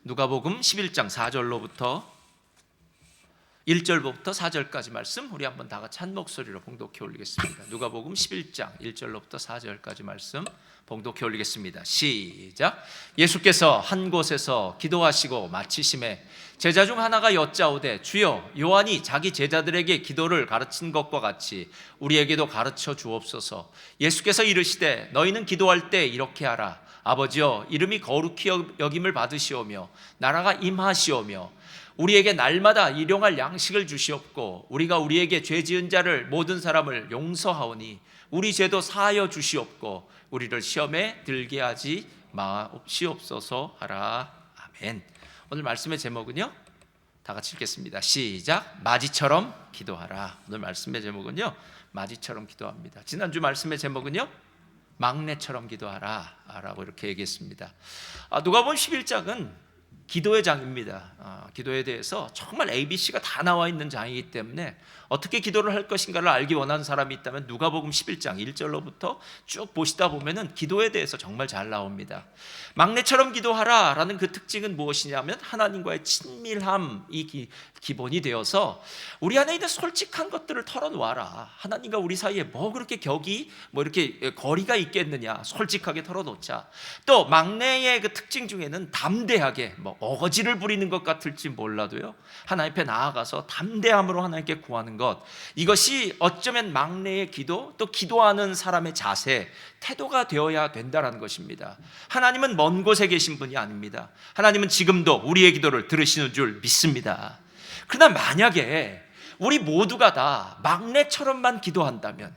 누가복음 11장 4절로부터 1절부터 4절까지 말씀 우리 한번 다 같이 한 목소리로 봉독해 올리겠습니다. 누가복음 11장 1절로부터 4절까지 말씀 봉독해 올리겠습니다. 시작. 예수께서 한 곳에서 기도하시고 마치심에 제자 중 하나가 여짜오되 주여 요한이 자기 제자들에게 기도를 가르친 것과 같이 우리에게도 가르쳐 주옵소서. 예수께서 이르시되 너희는 기도할 때 이렇게 하라. 아버지여 이름이 거룩히 여김을 받으시오며 나라가 임하시오며 우리에게 날마다 일용할 양식을 주시옵고 우리가 우리에게 죄 지은 자를 모든 사람을 용서하오니 우리 죄도 사하여 주시옵고 우리를 시험에 들게 하지 마옵시옵소서 하라. 아멘. 오늘 말씀의 제목은요, 다 같이 읽겠습니다. 시작. 마지처럼 기도하라. 오늘 말씀의 제목은요, 마지처럼 기도합니다. 지난주 말씀의 제목은요, 막내처럼 기도하라 라고 이렇게 얘기했습니다. 누가복음 11장은 기도의 장입니다. 기도에 대해서 정말 ABC가 다 나와 있는 장이기 때문에 어떻게 기도를 할 것인가를 알기 원하는 사람이 있다면 누가복음 11장 1절로부터 쭉 보시다 보면은 기도에 대해서 정말 잘 나옵니다. 막내처럼 기도하라 라는 그 특징은 무엇이냐면 하나님과의 친밀함이 기본이 되어서 우리 안에 있는 솔직한 것들을 털어놓아라. 하나님과 우리 사이에 뭐 그렇게 격이 이렇게 거리가 있겠느냐. 솔직하게 털어놓자. 또 막내의 그 특징 중에는 담대하게 어거지를 부리는 것 같을지 몰라도요, 하나님 앞에 나아가서 담대함으로 하나님께 구하는 것, 이것이 어쩌면 막내의 기도, 또 기도하는 사람의 자세, 태도가 되어야 된다는 것입니다. 하나님은 먼 곳에 계신 분이 아닙니다. 하나님은 지금도 우리의 기도를 들으시는 줄 믿습니다. 그러나 만약에 우리 모두가 다 막내처럼만 기도한다면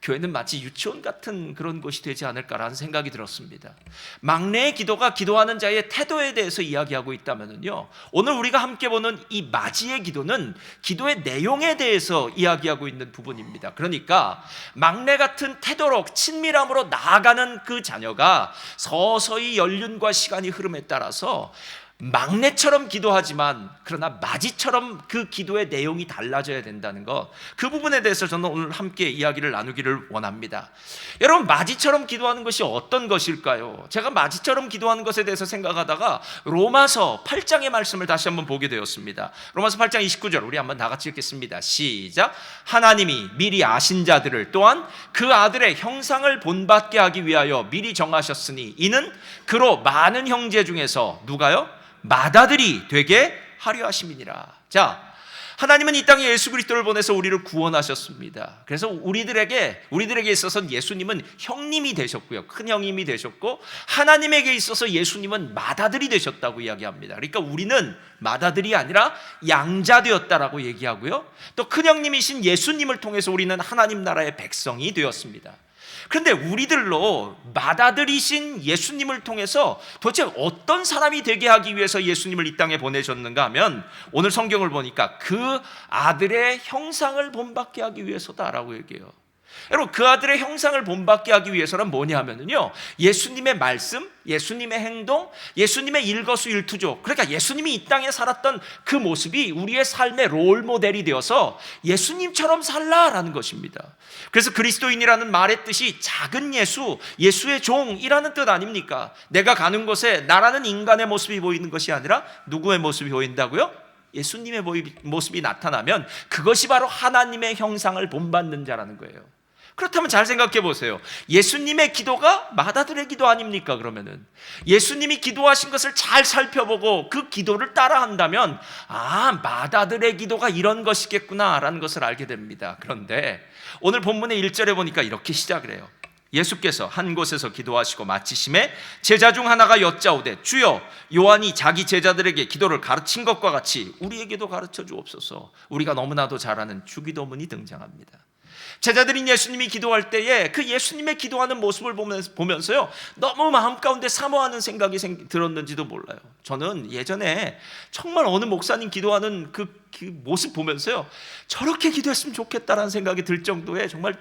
교회는 마치 유치원 같은 그런 곳이 되지 않을까라는 생각이 들었습니다. 막내의 기도가 기도하는 자의 태도에 대해서 이야기하고 있다면요, 오늘 우리가 함께 보는 이 마지의 기도는 기도의 내용에 대해서 이야기하고 있는 부분입니다. 그러니까 막내 같은 태도로 친밀함으로 나아가는 그 자녀가 서서히 연륜과 시간이 흐름에 따라서 막내처럼 기도하지만 그러나 마지처럼 그 기도의 내용이 달라져야 된다는 것, 그 부분에 대해서 저는 오늘 함께 이야기를 나누기를 원합니다. 여러분, 마지처럼 기도하는 것이 어떤 것일까요? 제가 마지처럼 기도하는 것에 대해서 생각하다가 로마서 8장의 말씀을 다시 한번 보게 되었습니다. 로마서 8장 29절 우리 한번 다 같이 읽겠습니다. 시작. 하나님이 미리 아신 자들을 또한 그 아들의 형상을 본받게 하기 위하여 미리 정하셨으니 이는 그로 많은 형제 중에서 누가요? 맏아들이 되게 하려 하심이니라. 자, 하나님은 이 땅에 예수 그리스도를 보내서 우리를 구원하셨습니다. 그래서 우리들에게 있어서는 예수님은 형님이 되셨고요, 큰 형님이 되셨고, 하나님에게 있어서 예수님은 맏아들이 되셨다고 이야기합니다. 그러니까 우리는 맏아들이 아니라 양자 되었다라고 얘기하고요, 또 큰 형님이신 예수님을 통해서 우리는 하나님 나라의 백성이 되었습니다. 그런데 우리들로 맏아들이신 예수님을 통해서 도대체 어떤 사람이 되게 하기 위해서 예수님을 이 땅에 보내셨는가 하면, 오늘 성경을 보니까 그 아들의 형상을 본받게 하기 위해서다라고 얘기해요. 여러분, 그 아들의 형상을 본받게 하기 위해서는 뭐냐 하면요, 예수님의 말씀, 예수님의 행동, 예수님의 일거수일투족, 그러니까 예수님이 이 땅에 살았던 그 모습이 우리의 삶의 롤 모델이 되어서 예수님처럼 살라라는 것입니다. 그래서 그리스도인이라는 말의 뜻이 작은 예수, 예수의 종이라는 뜻 아닙니까? 내가 가는 곳에 나라는 인간의 모습이 보이는 것이 아니라 누구의 모습이 보인다고요? 예수님의 모습이 나타나면 그것이 바로 하나님의 형상을 본받는 자라는 거예요. 그렇다면 잘 생각해 보세요. 예수님의 기도가 맏아들의 기도 아닙니까? 그러면은 예수님이 기도하신 것을 잘 살펴보고 그 기도를 따라한다면, 맏아들의 기도가 이런 것이겠구나라는 것을 알게 됩니다. 그런데 오늘 본문의 1절에 보니까 이렇게 시작을 해요. 예수께서 한 곳에서 기도하시고 마치심에 제자 중 하나가 여짜오되 주여 요한이 자기 제자들에게 기도를 가르친 것과 같이 우리에게도 가르쳐 주옵소서. 우리가 너무나도 잘 아는 주기도문이 등장합니다. 제자들인 예수님이 기도할 때에 그 예수님의 기도하는 모습을 보면서요, 너무 마음 가운데 사모하는 생각이 들었는지도 몰라요. 저는 예전에 정말 어느 목사님 기도하는 그 모습 보면서요, 저렇게 기도했으면 좋겠다라는 생각이 들 정도의 정말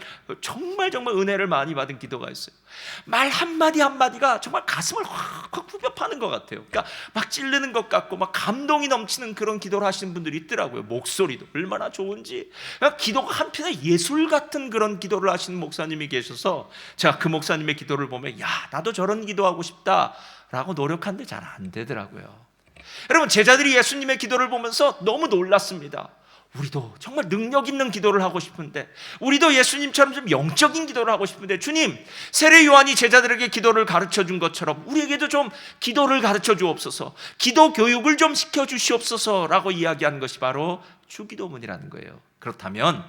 은혜를 많이 받은 기도가 있어요. 말 한마디 한마디가 정말 가슴을 확 후벼 파는 것 같아요. 그러니까 막 찌르는 것 같고 막 감동이 넘치는 그런 기도를 하시는 분들이 있더라고요. 목소리도 얼마나 좋은지. 그러니까 기도가 한편에 예술 같은 그런 기도를 하시는 목사님이 계셔서 제가 그 목사님의 기도를 보면 나도 저런 기도하고 싶다라고 노력하는데 잘 안 되더라고요. 여러분, 제자들이 예수님의 기도를 보면서 너무 놀랐습니다. 우리도 정말 능력 있는 기도를 하고 싶은데, 우리도 예수님처럼 좀 영적인 기도를 하고 싶은데, 주님, 세례 요한이 제자들에게 기도를 가르쳐 준 것처럼 우리에게도 좀 기도를 가르쳐 주옵소서, 기도 교육을 좀 시켜 주시옵소서라고 이야기한 것이 바로 주기도문이라는 거예요. 그렇다면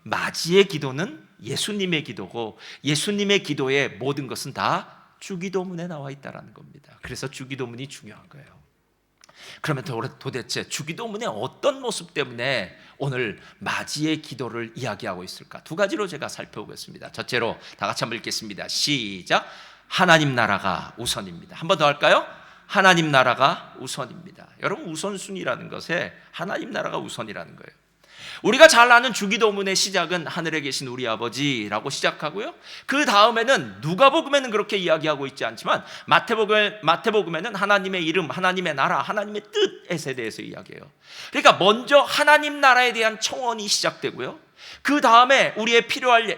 맞이의 기도는 예수님의 기도고, 예수님의 기도의 모든 것은 다 주기도문에 나와 있다는 겁니다. 그래서 주기도문이 중요한 거예요. 그러면 도대체 주기도문의 어떤 모습 때문에 오늘 맞이의 기도를 이야기하고 있을까? 두 가지로 제가 살펴보겠습니다. 첫째로 다 같이 한번 읽겠습니다. 시작. 하나님 나라가 우선입니다. 한 번 더 할까요? 하나님 나라가 우선입니다. 여러분, 우선순위라는 것에 하나님 나라가 우선이라는 거예요. 우리가 잘 아는 주기도문의 시작은 하늘에 계신 우리 아버지라고 시작하고요, 그 다음에는 누가복음에는 그렇게 이야기하고 있지 않지만 마태복음에는 하나님의 이름, 하나님의 나라, 하나님의 뜻에 대해서 이야기해요. 그러니까 먼저 하나님 나라에 대한 청원이 시작되고요, 그 다음에 우리의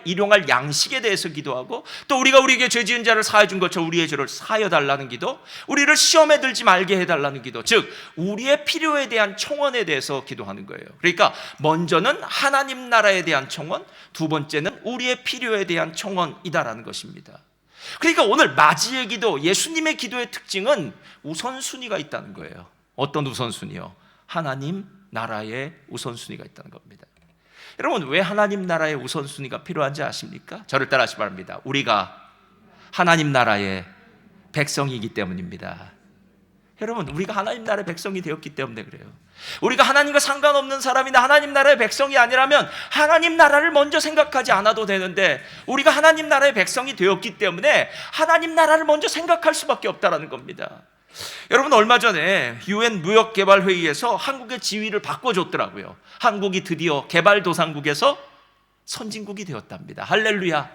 일용할 양식에 대해서 기도하고, 또 우리가 우리에게 죄 지은 자를 사해 준 것처럼 우리의 죄를 사하여 달라는 기도, 우리를 시험에 들지 말게 해달라는 기도, 즉 우리의 필요에 대한 청원에 대해서 기도하는 거예요. 그러니까 먼저는 하나님 나라에 대한 청원, 두 번째는 우리의 필요에 대한 청원이다라는 것입니다. 그러니까 오늘 맞이의 기도, 예수님의 기도의 특징은 우선순위가 있다는 거예요. 어떤 우선순위요? 하나님 나라의 우선순위가 있다는 겁니다. 여러분, 왜 하나님 나라의 우선순위가 필요한지 아십니까? 저를 따라하시기 바랍니다. 우리가 하나님 나라의 백성이기 때문입니다. 여러분, 우리가 하나님 나라의 백성이 되었기 때문에 그래요. 우리가 하나님과 상관없는 사람이나 하나님 나라의 백성이 아니라면 하나님 나라를 먼저 생각하지 않아도 되는데, 우리가 하나님 나라의 백성이 되었기 때문에 하나님 나라를 먼저 생각할 수밖에 없다는 겁니다. 여러분, 얼마 전에 UN 무역개발회의에서 한국의 지위를 바꿔줬더라고요. 한국이 드디어 개발도상국에서 선진국이 되었답니다. 할렐루야.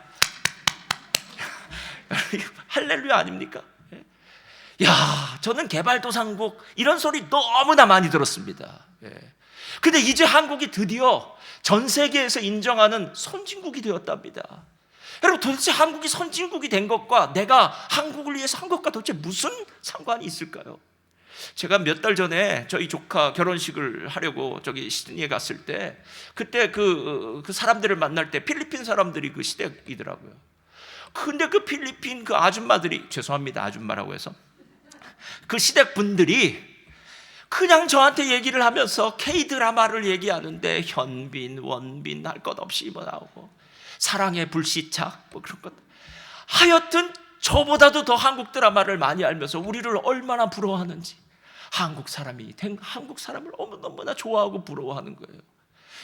할렐루야 아닙니까? 야, 저는 개발도상국 이런 소리 너무나 많이 들었습니다. 근데 이제 한국이 드디어 전 세계에서 인정하는 선진국이 되었답니다. 여러분, 도대체 한국이 선진국이 된 것과 내가 한국을 위해서 한 것과 도대체 무슨 상관이 있을까요? 제가 몇 달 전에 저희 조카 결혼식을 하려고 저기 시드니에 갔을 때, 그때 그 사람들을 만날 때 필리핀 사람들이 그 시댁이더라고요. 근데 그 필리핀 그 아줌마들이, 죄송합니다 아줌마라고 해서, 그 시댁 분들이 그냥 저한테 얘기를 하면서 K-드라마를 얘기하는데 현빈, 원빈 할 것 없이 뭐 나오고, 사랑의 불시착 뭐 그런 것, 하여튼 저보다도 더 한국 드라마를 많이 알면서 우리를 얼마나 부러워하는지, 한국 사람을 너무나 좋아하고 부러워하는 거예요.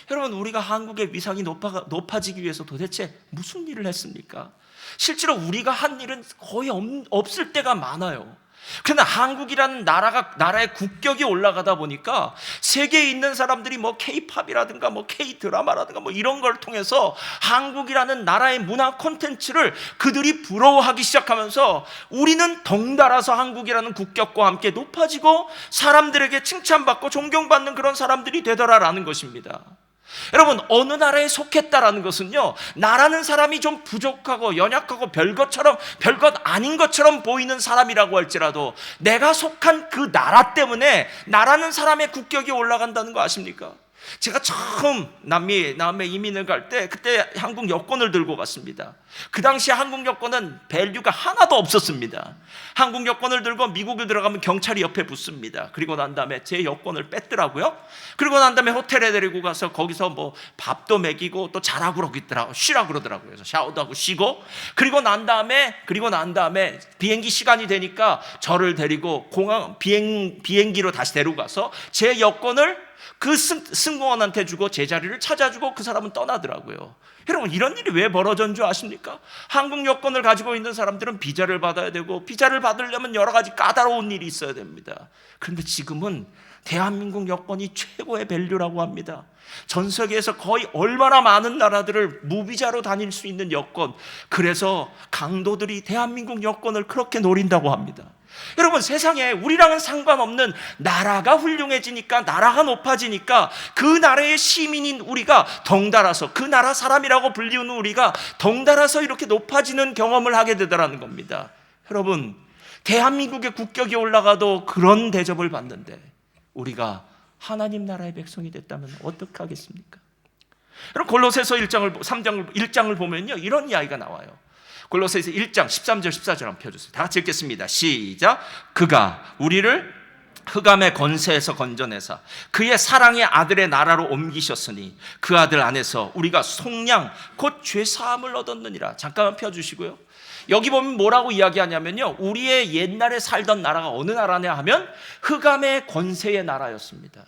여러분, 우리가 한국의 위상이 높아지기 위해서 도대체 무슨 일을 했습니까? 실제로 우리가 한 일은 거의 없을 때가 많아요. 그러나 한국이라는 나라의 국격이 올라가다 보니까 세계에 있는 사람들이 뭐 K-팝이라든가 뭐 K-드라마라든가 뭐 이런 걸 통해서 한국이라는 나라의 문화 콘텐츠를 그들이 부러워하기 시작하면서 우리는 덩달아서 한국이라는 국격과 함께 높아지고 사람들에게 칭찬받고 존경받는 그런 사람들이 되더라라는 것입니다. 여러분, 어느 나라에 속했다라는 것은요, 나라는 사람이 좀 부족하고 연약하고 별것 아닌 것처럼 보이는 사람이라고 할지라도 내가 속한 그 나라 때문에 나라는 사람의 국격이 올라간다는 거 아십니까? 제가 처음 남미에 이민을 갈 때 그때 한국 여권을 들고 갔습니다. 그 당시에 한국 여권은 밸류가 하나도 없었습니다. 한국 여권을 들고 미국을 들어가면 경찰이 옆에 붙습니다. 그리고 난 다음에 제 여권을 뺐더라고요. 그리고 난 다음에 호텔에 데리고 가서 거기서 뭐 밥도 먹이고 또 자라고 그러더라고요. 쉬라고 그러더라고요. 그래서 샤워도 하고 쉬고, 그리고 난 다음에 비행기 시간이 되니까 저를 데리고 비행기로 다시 데리고 가서 제 여권을 그 승무원한테 주고 제 자리를 찾아주고 그 사람은 떠나더라고요. 여러분, 이런 일이 왜 벌어진 줄 아십니까? 한국 여권을 가지고 있는 사람들은 비자를 받아야 되고, 비자를 받으려면 여러 가지 까다로운 일이 있어야 됩니다. 그런데 지금은 대한민국 여권이 최고의 밸류라고 합니다. 전 세계에서 거의 얼마나 많은 나라들을 무비자로 다닐 수 있는 여권, 그래서 강도들이 대한민국 여권을 그렇게 노린다고 합니다. 여러분, 세상에 우리랑은 상관없는 나라가 훌륭해지니까, 나라가 높아지니까 그 나라의 시민인 우리가 덩달아서, 그 나라 사람이라고 불리우는 우리가 덩달아서 이렇게 높아지는 경험을 하게 되더라는 겁니다. 여러분, 대한민국의 국격이 올라가도 그런 대접을 받는데 우리가 하나님 나라의 백성이 됐다면 어떻게 하겠습니까? 여러분, 골로새서 1장을 보면요, 이런 이야기가 나와요. 골로새서 1장 13절 14절 한번 펴주세요. 다 같이 읽겠습니다. 시작. 그가 우리를 흑암의 권세에서 건져내사 그의 사랑의 아들의 나라로 옮기셨으니 그 아들 안에서 우리가 속량 곧 죄사함을 얻었느니라. 잠깐만 펴주시고요. 여기 보면 뭐라고 이야기하냐면요, 우리의 옛날에 살던 나라가 어느 나라냐 하면 흑암의 권세의 나라였습니다.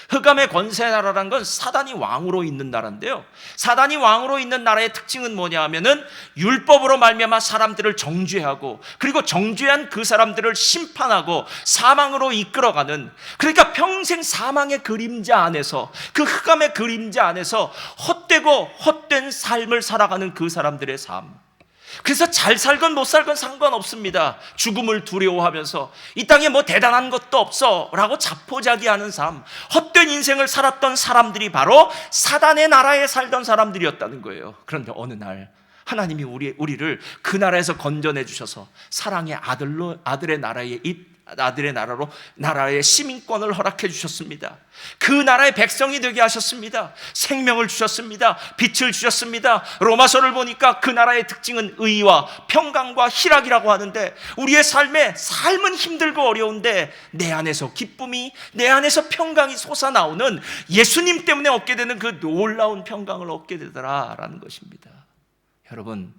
흑암의 권세의 나라라는 건 사단이 왕으로 있는 나라인데요, 사단이 왕으로 있는 나라의 특징은 뭐냐 하면은 율법으로 말미암아 사람들을 정죄하고, 그리고 정죄한 그 사람들을 심판하고 사망으로 이끌어가는, 그러니까 평생 사망의 그림자 안에서, 그 흑암의 그림자 안에서 헛되고 헛된 삶을 살아가는 그 사람들의 삶. 그래서 잘 살건 못 살건 상관없습니다. 죽음을 두려워하면서 이 땅에 뭐 대단한 것도 없어 라고 자포자기하는 삶, 헛된 인생을 살았던 사람들이 바로 사단의 나라에 살던 사람들이었다는 거예요. 그런데 어느 날 하나님이 우리를 그 나라에서 건져내 주셔서 사랑의 아들의 나라로 나라의 시민권을 허락해 주셨습니다. 그 나라의 백성이 되게 하셨습니다. 생명을 주셨습니다. 빛을 주셨습니다. 로마서를 보니까 그 나라의 특징은 의와 평강과 희락이라고 하는데, 우리의 삶은 힘들고 어려운데 내 안에서 기쁨이, 내 안에서 평강이 솟아나오는 예수님 때문에 얻게 되는 그 놀라운 평강을 얻게 되더라라는 것입니다. 여러분,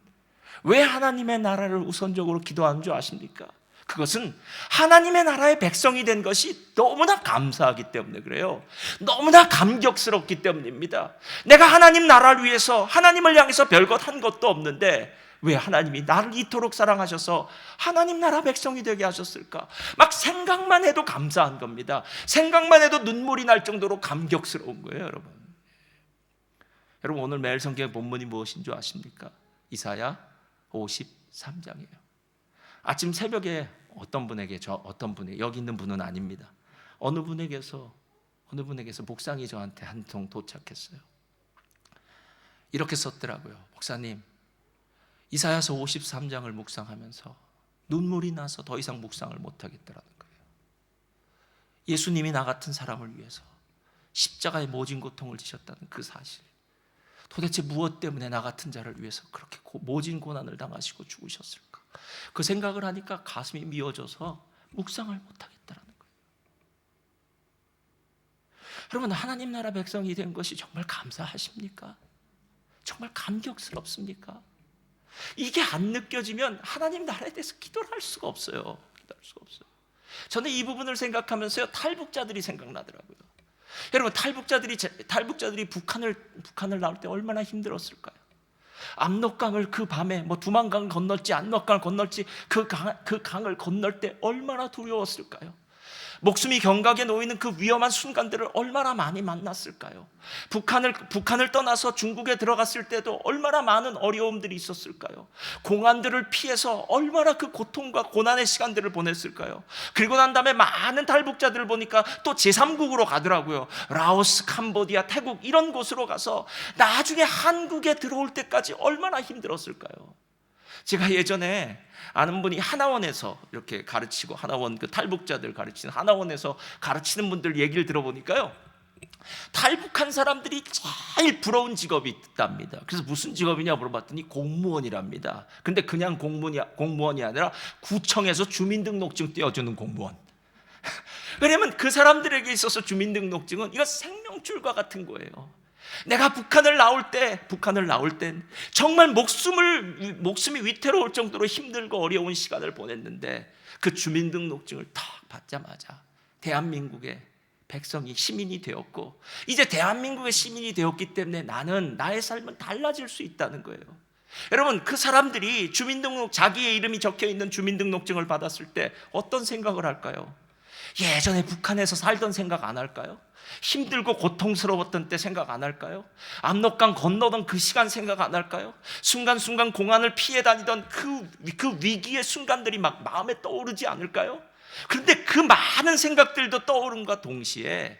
왜 하나님의 나라를 우선적으로 기도하는 줄 아십니까? 그것은 하나님의 나라의 백성이 된 것이 너무나 감사하기 때문에 그래요. 너무나 감격스럽기 때문입니다. 내가 하나님 나라를 위해서, 하나님을 향해서 별것 한 것도 없는데 왜 하나님이 나를 이토록 사랑하셔서 하나님 나라 백성이 되게 하셨을까? 막 생각만 해도 감사한 겁니다. 생각만 해도 눈물이 날 정도로 감격스러운 거예요, 여러분. 여러분, 오늘 매일 성경 본문이 무엇인 줄 아십니까? 이사야 53장이에요. 아침 새벽에 어떤 분에게, 여기 있는 분은 아닙니다, 어느 분에게서 묵상이 저한테 한 통 도착했어요. 이렇게 썼더라고요. 목사님, 이사야서 53장을 묵상하면서 눈물이 나서 더 이상 묵상을 못하겠더라는 거예요. 예수님이 나 같은 사람을 위해서 십자가의 모진 고통을 지셨다는 그 사실, 도대체 무엇 때문에 나 같은 자를 위해서 그렇게 모진 고난을 당하시고 죽으셨을까? 그 생각을 하니까 가슴이 미어져서 묵상을 못하겠다라는 거예요. 여러분, 하나님 나라 백성이 된 것이 정말 감사하십니까? 정말 감격스럽습니까? 이게 안 느껴지면 하나님 나라에 대해서 기도를 할 수가 없어요. 저는 이 부분을 생각하면서요, 탈북자들이 생각나더라고요. 여러분, 탈북자들이 북한을 나올 때 얼마나 힘들었을까요? 압록강을 그 밤에 두만강 건널지 압록강을 건널지 그 강을 건널 때 얼마나 두려웠을까요? 목숨이 경각에 놓이는 그 위험한 순간들을 얼마나 많이 만났을까요? 북한을 떠나서 중국에 들어갔을 때도 얼마나 많은 어려움들이 있었을까요? 공안들을 피해서 얼마나 그 고통과 고난의 시간들을 보냈을까요? 그리고 난 다음에 많은 탈북자들을 보니까 또 제3국으로 가더라고요. 라오스, 캄보디아, 태국 이런 곳으로 가서 나중에 한국에 들어올 때까지 얼마나 힘들었을까요? 제가 예전에 아는 분이 하나원에서 이렇게 가르치고, 하나원 그 탈북자들 가르치는 하나원에서 가르치는 분들 얘기를 들어보니까요, 탈북한 사람들이 제일 부러운 직업이 있답니다. 그래서 무슨 직업이냐 물어봤더니 공무원이랍니다. 근데 그냥 공무원이 아니라 구청에서 주민등록증 떼어주는 공무원. 왜냐면 그 사람들에게 있어서 주민등록증은 이거 생명줄과 같은 거예요. 내가 북한을 나올 땐 정말 목숨이 위태로울 정도로 힘들고 어려운 시간을 보냈는데, 그 주민등록증을 탁 받자마자 대한민국의 백성이 시민이 되었고, 이제 대한민국의 시민이 되었기 때문에 나의 삶은 달라질 수 있다는 거예요. 여러분, 그 사람들이 자기의 이름이 적혀있는 주민등록증을 받았을 때 어떤 생각을 할까요? 예전에 북한에서 살던 생각 안 할까요? 힘들고 고통스러웠던 때 생각 안 할까요? 압록강 건너던 그 시간 생각 안 할까요? 순간순간 공안을 피해 다니던 그 위기의 순간들이 막 마음에 떠오르지 않을까요? 그런데 그 많은 생각들도 떠오름과 동시에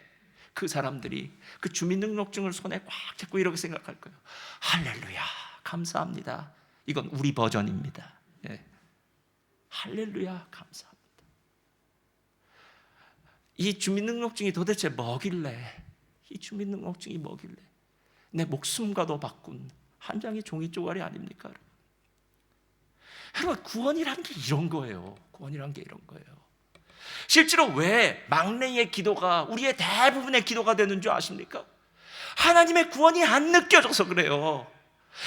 그 사람들이 그 주민등록증을 손에 꽉 잡고 이렇게 생각할 거예요. 할렐루야, 감사합니다. 이건 우리 버전입니다. 예. 할렐루야, 감사합니다. 이 주민등록증이 도대체 뭐길래, 이 주민등록증이 뭐길래 내 목숨과도 바꾼 한 장의 종이 쪼가리 아닙니까? 여러분, 구원이란 게 이런 거예요. 구원이란 게 이런 거예요. 실제로 왜 막내의 기도가 우리의 대부분의 기도가 되는 줄 아십니까? 하나님의 구원이 안 느껴져서 그래요.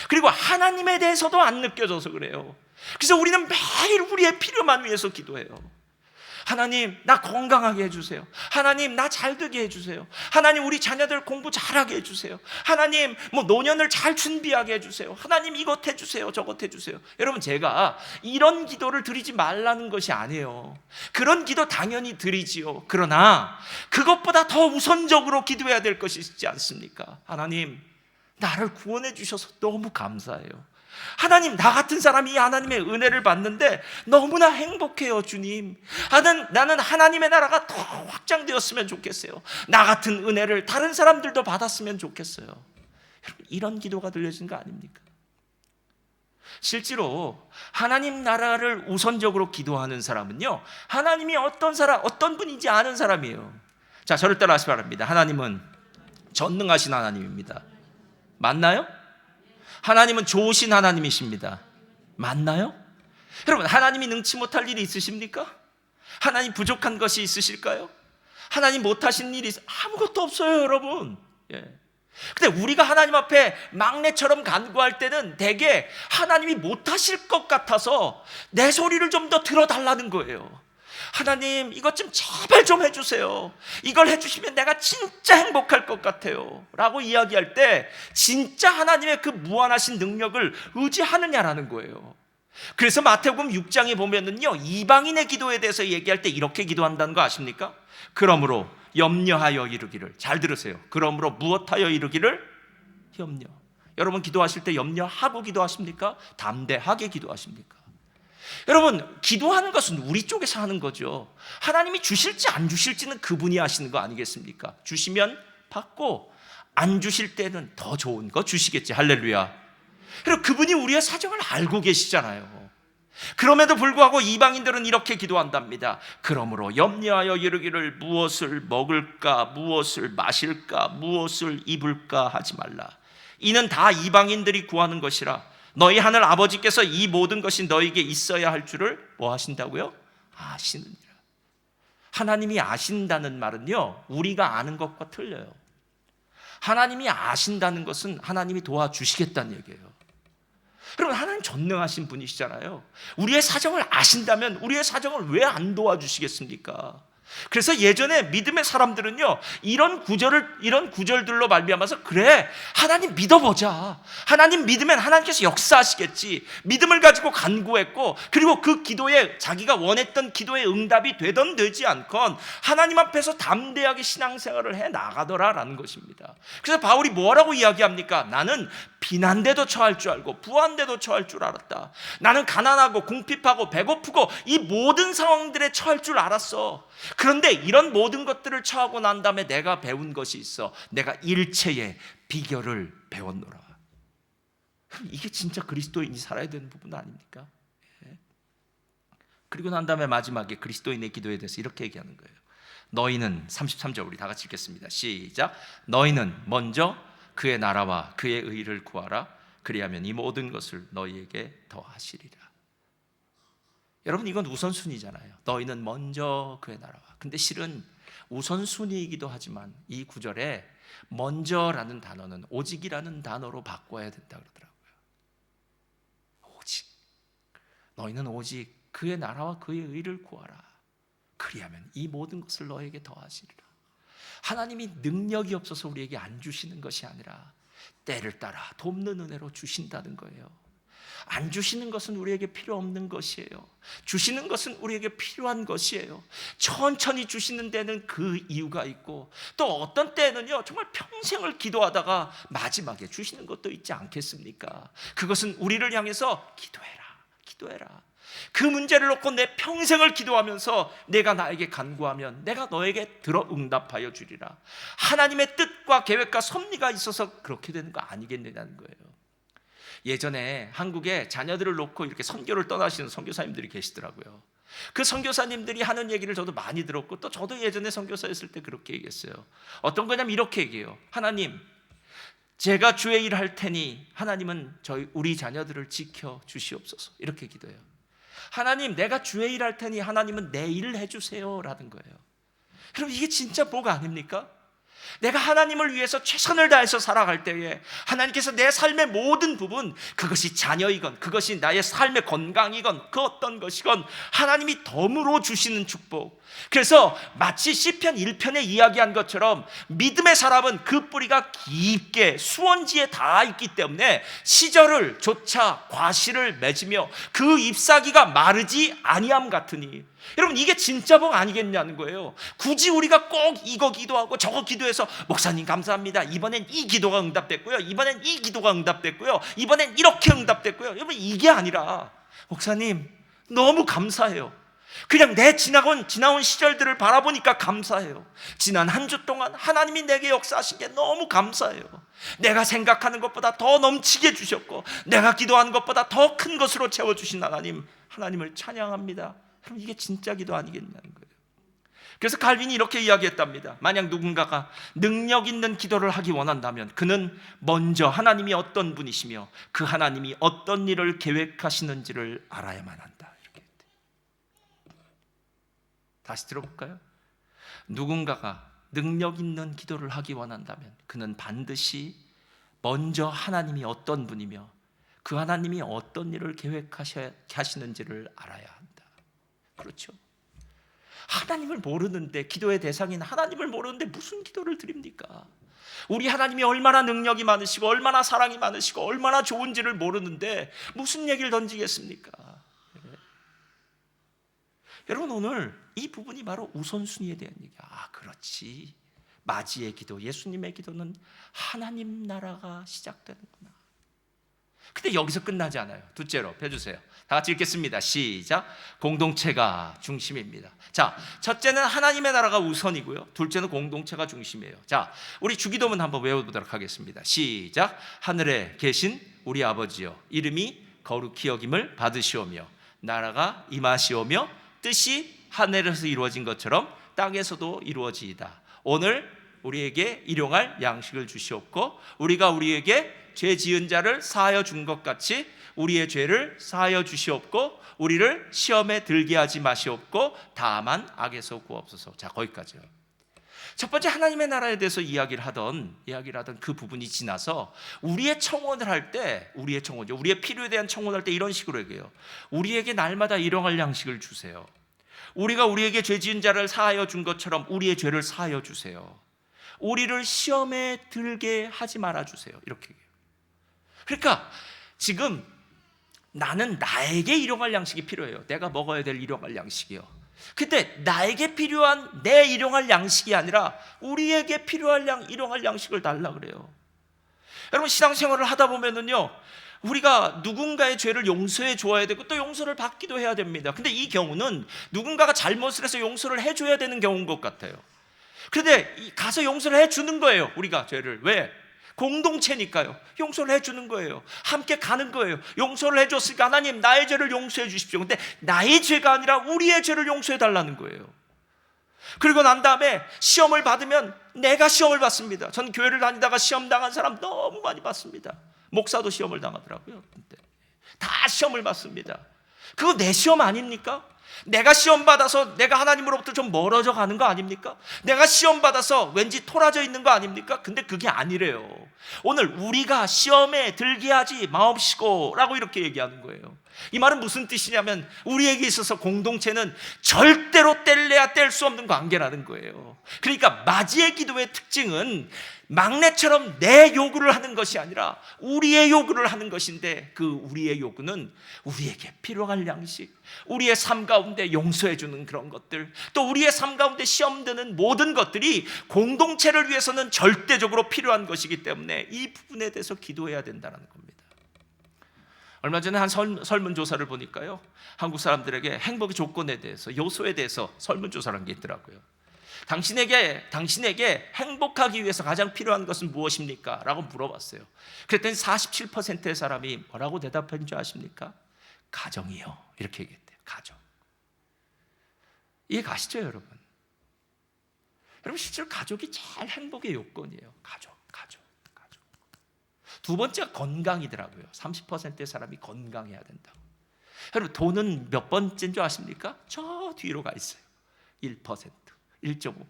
그리고 하나님에 대해서도 안 느껴져서 그래요. 그래서 우리는 매일 우리의 필요만 위해서 기도해요. 하나님, 나 건강하게 해주세요. 하나님, 나 잘되게 해주세요. 하나님, 우리 자녀들 공부 잘하게 해주세요. 하나님, 노년을 잘 준비하게 해주세요. 하나님, 이것 해주세요, 저것 해주세요. 여러분, 제가 이런 기도를 드리지 말라는 것이 아니에요. 그런 기도 당연히 드리지요. 그러나 그것보다 더 우선적으로 기도해야 될 것이 있지 않습니까? 하나님, 나를 구원해 주셔서 너무 감사해요. 하나님, 나 같은 사람이 하나님의 은혜를 받는데 너무나 행복해요, 주님. 나는 하나님의 나라가 더 확장되었으면 좋겠어요. 나 같은 은혜를 다른 사람들도 받았으면 좋겠어요. 여러분, 이런 기도가 들려진 거 아닙니까? 실제로 하나님 나라를 우선적으로 기도하는 사람은요, 하나님이 어떤 분인지 아는 사람이에요. 자, 저를 따라하시기 바랍니다. 하나님은 전능하신 하나님입니다. 맞나요? 하나님은 좋으신 하나님이십니다. 맞나요? 여러분, 하나님이 능치 못할 일이 있으십니까? 하나님 부족한 것이 있으실까요? 하나님 못하신 일이 아무것도 없어요, 여러분. 근데 우리가 하나님 앞에 막내처럼 간구할 때는 대개 하나님이 못하실 것 같아서 내 소리를 좀 더 들어달라는 거예요. 하나님, 이것 좀 제발 좀 해주세요. 이걸 해주시면 내가 진짜 행복할 것 같아요 라고 이야기할 때 진짜 하나님의 그 무한하신 능력을 의지하느냐라는 거예요. 그래서 마태복음 6장에 보면은요, 이방인의 기도에 대해서 얘기할 때 이렇게 기도한다는 거 아십니까? 그러므로 염려하여 이르기를. 잘 들으세요. 그러므로 무엇하여 이르기를? 염려. 여러분, 기도하실 때 염려하고 기도하십니까? 담대하게 기도하십니까? 여러분, 기도하는 것은 우리 쪽에서 하는 거죠. 하나님이 주실지 안 주실지는 그분이 하시는 거 아니겠습니까? 주시면 받고 안 주실 때는 더 좋은 거 주시겠지. 할렐루야. 그리고 그분이 우리의 사정을 알고 계시잖아요. 그럼에도 불구하고 이방인들은 이렇게 기도한답니다. 그러므로 염려하여 이르기를 무엇을 먹을까, 무엇을 마실까, 무엇을 입을까 하지 말라. 이는 다 이방인들이 구하는 것이라. 너희 하늘 아버지께서 이 모든 것이 너에게 있어야 할 줄을 뭐 하신다고요? 아시느니라. 하나님이 아신다는 말은요, 우리가 아는 것과 틀려요. 하나님이 아신다는 것은 하나님이 도와주시겠다는 얘기예요. 여러분, 하나님 전능하신 분이시잖아요. 우리의 사정을 아신다면 우리의 사정을 왜 안 도와주시겠습니까? 그래서 예전에 믿음의 사람들은요, 이런 구절들로 말미암아서 그래, 하나님 믿어보자. 하나님 믿으면 하나님께서 역사하시겠지. 믿음을 가지고 간구했고, 그리고 그 기도에 자기가 원했던 기도의 응답이 되던 되지 않건 하나님 앞에서 담대하게 신앙생활을 해 나가더라라는 것입니다. 그래서 바울이 뭐라고 이야기합니까? 나는 비난대도 처할 줄 알고 부한대도 처할 줄 알았다. 나는 가난하고 궁핍하고 배고프고 이 모든 상황들에 처할 줄 알았어. 그런데 이런 모든 것들을 처하고 난 다음에 내가 배운 것이 있어. 내가 일체의 비결을 배웠노라. 이게 진짜 그리스도인이 살아야 되는 부분 아닙니까? 그리고 난 다음에 마지막에 그리스도인의 기도에 대해서 이렇게 얘기하는 거예요. 너희는 33절 우리 다 같이 읽겠습니다. 시작. 너희는 먼저 그의 나라와 그의 의를 구하라. 그리하면 이 모든 것을 너희에게 더하시리라. 여러분, 이건 우선순위잖아요. 너희는 먼저 그의 나라와. 근데 실은 우선순위이기도 하지만 이 구절에 먼저라는 단어는 오직이라는 단어로 바꿔야 된다 그러더라고요. 오직. 너희는 오직 그의 나라와 그의 의를 구하라. 그리하면 이 모든 것을 너에게 더하시리라. 하나님이 능력이 없어서 우리에게 안 주시는 것이 아니라 때를 따라 돕는 은혜로 주신다는 거예요. 안 주시는 것은 우리에게 필요 없는 것이에요. 주시는 것은 우리에게 필요한 것이에요. 천천히 주시는 데는 그 이유가 있고, 또 어떤 때는요, 정말 평생을 기도하다가 마지막에 주시는 것도 있지 않겠습니까? 그것은 우리를 향해서 기도해라. 그 문제를 놓고 내 평생을 기도하면서 내가 나에게 간구하면 내가 너에게 들어 응답하여 주리라. 하나님의 뜻과 계획과 섭리가 있어서 그렇게 되는 거 아니겠느냐는 거예요. 예전에 한국에 자녀들을 놓고 이렇게 선교를 떠나시는 선교사님들이 계시더라고요. 그 선교사님들이 하는 얘기를 저도 많이 들었고, 또 저도 예전에 선교사였을 때 그렇게 얘기했어요. 어떤 거냐면 이렇게 얘기해요. 하나님, 제가 주의 일을 할 테니 하나님은 우리 자녀들을 지켜 주시옵소서. 이렇게 기도해요. 하나님, 내가 주의 일을 할 테니 하나님은 내 일을 해주세요 라는 거예요. 그럼 이게 진짜 복 아닙니까? 내가 하나님을 위해서 최선을 다해서 살아갈 때에 하나님께서 내 삶의 모든 부분, 그것이 자녀이건 그것이 나의 삶의 건강이건 그 어떤 것이건 하나님이 덤으로 주시는 축복. 그래서 마치 시편 1편에 이야기한 것처럼 믿음의 사람은 그 뿌리가 깊게 수원지에 닿아 있기 때문에 시절을 조차 과실을 맺으며 그 잎사귀가 마르지 아니함 같으니. 여러분, 이게 진짜 복 아니겠냐는 거예요. 굳이 우리가 꼭 이거 기도하고 저거 기도해서 목사님 감사합니다, 이번엔 이 기도가 응답됐고요, 이번엔 이 기도가 응답됐고요, 이번엔 이렇게 응답됐고요. 여러분, 이게 아니라 목사님 너무 감사해요. 그냥 내 지나온 시절들을 바라보니까 감사해요. 지난 한 주 동안 하나님이 내게 역사하신 게 너무 감사해요. 내가 생각하는 것보다 더 넘치게 주셨고 내가 기도하는 것보다 더 큰 것으로 채워주신 하나님을 찬양합니다. 그럼 이게 진짜 기도 아니겠냐는 거예요. 그래서 칼빈이 이렇게 이야기했답니다. 만약 누군가가 능력 있는 기도를 하기 원한다면 그는 먼저 하나님이 어떤 분이시며 그 하나님이 어떤 일을 계획하시는지를 알아야만 한다. 이렇게 했대요. 다시 들어볼까요? 누군가가 능력 있는 기도를 하기 원한다면 그는 반드시 먼저 하나님이 어떤 분이며 그 하나님이 어떤 일을 계획하시는지를 알아야 한다. 그렇죠? 하나님을 모르는데, 기도의 대상인 하나님을 모르는데 무슨 기도를 드립니까? 우리 하나님이 얼마나 능력이 많으시고 얼마나 사랑이 많으시고 얼마나 좋은지를 모르는데 무슨 얘기를 던지겠습니까? 네. 여러분, 오늘 이 부분이 바로 우선순위에 대한 얘기야. 그렇지, 마지의 기도, 예수님의 기도는 하나님 나라가 시작되는구나. 근데 여기서 끝나지 않아요. 둘째로 펴주세요. 다 같이 읽겠습니다. 시작. 공동체가 중심입니다. 자, 첫째는 하나님의 나라가 우선이고요, 둘째는 공동체가 중심이에요. 자, 우리 주기도문 한번 외워보도록 하겠습니다. 시작. 하늘에 계신 우리 아버지여, 이름이 거룩히 여김을 받으시오며 나라가 임하시오며 뜻이 하늘에서 이루어진 것처럼 땅에서도 이루어지이다. 오늘 우리에게 일용할 양식을 주시옵고 우리가 우리에게 죄 지은 자를 사하여 준 것 같이 우리의 죄를 사하여 주시옵고 우리를 시험에 들게 하지 마시옵고 다만 악에서 구하옵소서. 자, 거기까지요. 첫 번째, 하나님의 나라에 대해서 이야기를 하던 그 부분이 지나서 우리의 청원을 할 때, 우리의 필요에 대한 청원할 때 이런 식으로 얘기해요. 우리에게 날마다 일용할 양식을 주세요. 우리가 우리에게 죄 지은 자를 사하여 준 것처럼 우리의 죄를 사하여 주세요. 우리를 시험에 들게 하지 말아 주세요. 이렇게 얘기해요. 그러니까 지금 나는 나에게 일용할 양식이 필요해요. 내가 먹어야 될 일용할 양식이요. 근데 나에게 필요한 내 일용할 양식이 아니라 우리에게 필요할 일용할 양식을 달라 그래요. 여러분, 신앙생활을 하다 보면은요, 우리가 누군가의 죄를 용서해 줘야 되고 또 용서를 받기도 해야 됩니다. 근데 이 경우는 누군가가 잘못을 해서 용서를 해줘야 되는 경우인 것 같아요. 그런데 가서 용서를 해주는 거예요. 우리가 죄를. 왜? 공동체니까요. 용서를 해주는 거예요. 함께 가는 거예요. 용서를 해줬으니까 하나님 나의 죄를 용서해 주십시오. 근데 나의 죄가 아니라 우리의 죄를 용서해 달라는 거예요. 그리고 난 다음에 시험을 받으면 내가 시험을 받습니다. 전 교회를 다니다가 시험 당한 사람 너무 많이 봤습니다. 목사도 시험을 당하더라고요. 다 시험을 받습니다. 그거 내 시험 아닙니까? 내가 시험 받아서 내가 하나님으로부터 좀 멀어져 가는 거 아닙니까? 내가 시험 받아서 왠지 토라져 있는 거 아닙니까? 근데 그게 아니래요. 오늘 우리가 시험에 들게 하지 마옵시고 라고 이렇게 얘기하는 거예요. 이 말은 무슨 뜻이냐면 우리에게 있어서 공동체는 절대로 뗄래야 뗄 수 없는 관계라는 거예요. 그러니까 맞이의 기도의 특징은 막내처럼 내 요구를 하는 것이 아니라 우리의 요구를 하는 것인데, 그 우리의 요구는 우리에게 필요할 양식, 우리의 삶 가운데 용서해 주는 그런 것들, 또 우리의 삶 가운데 시험 드는 모든 것들이 공동체를 위해서는 절대적으로 필요한 것이기 때문에 이 부분에 대해서 기도해야 된다는 겁니다. 얼마 전에 한 설문조사를 보니까요, 한국 사람들에게 행복의 조건에 대해서, 요소에 대해서 설문조사를 한 게 있더라고요. 당신에게 행복하기 위해서 가장 필요한 것은 무엇입니까? 라고 물어봤어요. 그랬더니 47%의 사람이 뭐라고 대답한 줄 아십니까? 가정이요. 이렇게 얘기했대요. 가정. 이해 가시죠, 여러분? 여러분, 실제로 가족이 제일 행복의 요건이에요. 가족. 두 번째가 건강이더라고요. 30%의 사람이 건강해야 된다고. 여러분, 돈은 몇 번째인 줄 아십니까? 저 뒤로 가 있어요. 1%, 1.5%.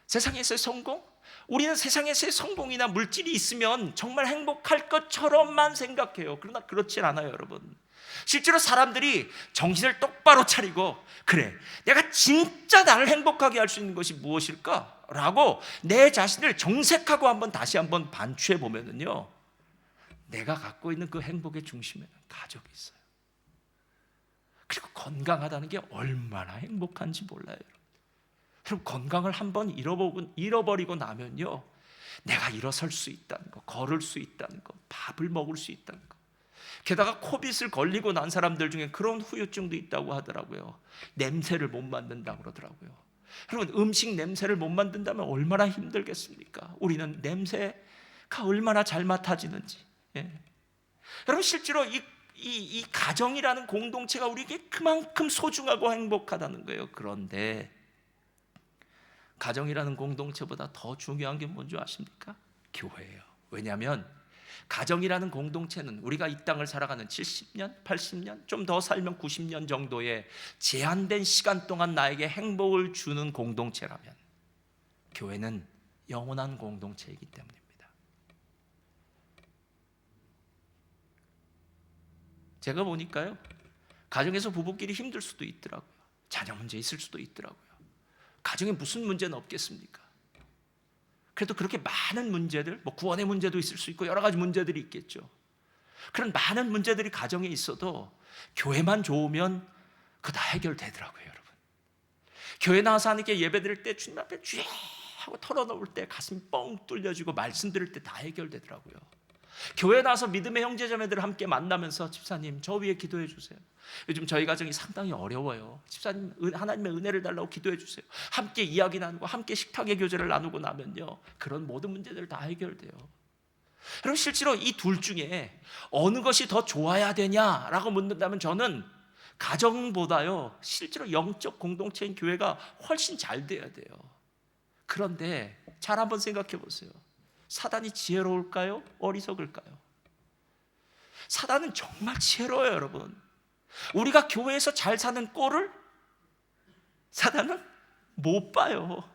세상에서의 성공? 우리는 세상에서의 성공이나 물질이 있으면 정말 행복할 것처럼만 생각해요. 그러나 그렇진 않아요, 여러분. 실제로 사람들이 정신을 똑바로 차리고, 그래, 내가 진짜 나를 행복하게 할 수 있는 것이 무엇일까? 라고 내 자신을 정색하고 다시 한번 반추해 보면은요, 내가 갖고 있는 그 행복의 중심에는 가족이 있어요. 그리고 건강하다는 게 얼마나 행복한지 몰라요. 그럼 건강을 한번 잃어버리고 나면요, 내가 일어설 수 있다는 거, 걸을 수 있다는 거, 밥을 먹을 수 있다는 거. 게다가 코빗을 걸리고 난 사람들 중에 그런 후유증도 있다고 하더라고요. 냄새를 못 맡는다고 그러더라고요. 여러분, 음식 냄새를 못 맡는다면 얼마나 힘들겠습니까? 우리는 냄새가 얼마나 잘 맡아지는지. 여러분, 실제로 이 가정이라는 공동체가 우리에게 그만큼 소중하고 행복하다는 거예요. 그런데 가정이라는 공동체보다 더 중요한 게 뭔지 아십니까? 교회예요. 왜냐하면 가정이라는 공동체는 우리가 이 땅을 살아가는 70년, 80년, 좀 더 살면 90년 정도의 제한된 시간 동안 나에게 행복을 주는 공동체라면, 교회는 영원한 공동체이기 때문입니다. 제가 보니까요, 가정에서 부부끼리 힘들 수도 있더라고요. 자녀 문제 있을 수도 있더라고요. 가정에 무슨 문제는 없겠습니까? 그래도 그렇게 많은 문제들, 구원의 문제도 있을 수 있고 여러 가지 문제들이 있겠죠. 그런 많은 문제들이 가정에 있어도 교회만 좋으면 그거 다 해결되더라고요, 여러분. 교회 나와서 하나님께 예배드릴 때 주님 앞에 쥐 하고 털어놓을 때 가슴이 뻥 뚫려지고 말씀 들을 때 다 해결되더라고요. 교회 나와서 믿음의 형제자매들을 함께 만나면서, 집사님 저 위해 기도해 주세요. 요즘 저희 가정이 상당히 어려워요. 집사님 하나님의 은혜를 달라고 기도해 주세요. 함께 이야기 나누고 함께 식탁의 교제를 나누고 나면요, 그런 모든 문제들 다 해결돼요. 여러분, 실제로 이 둘 중에 어느 것이 더 좋아야 되냐라고 묻는다면 저는 가정보다요, 실제로 영적 공동체인 교회가 훨씬 잘 돼야 돼요. 그런데 잘 한번 생각해 보세요. 사단이 지혜로울까요? 어리석을까요? 사단은 정말 지혜로워요, 여러분. 우리가 교회에서 잘 사는 꼴을 사단은 못 봐요.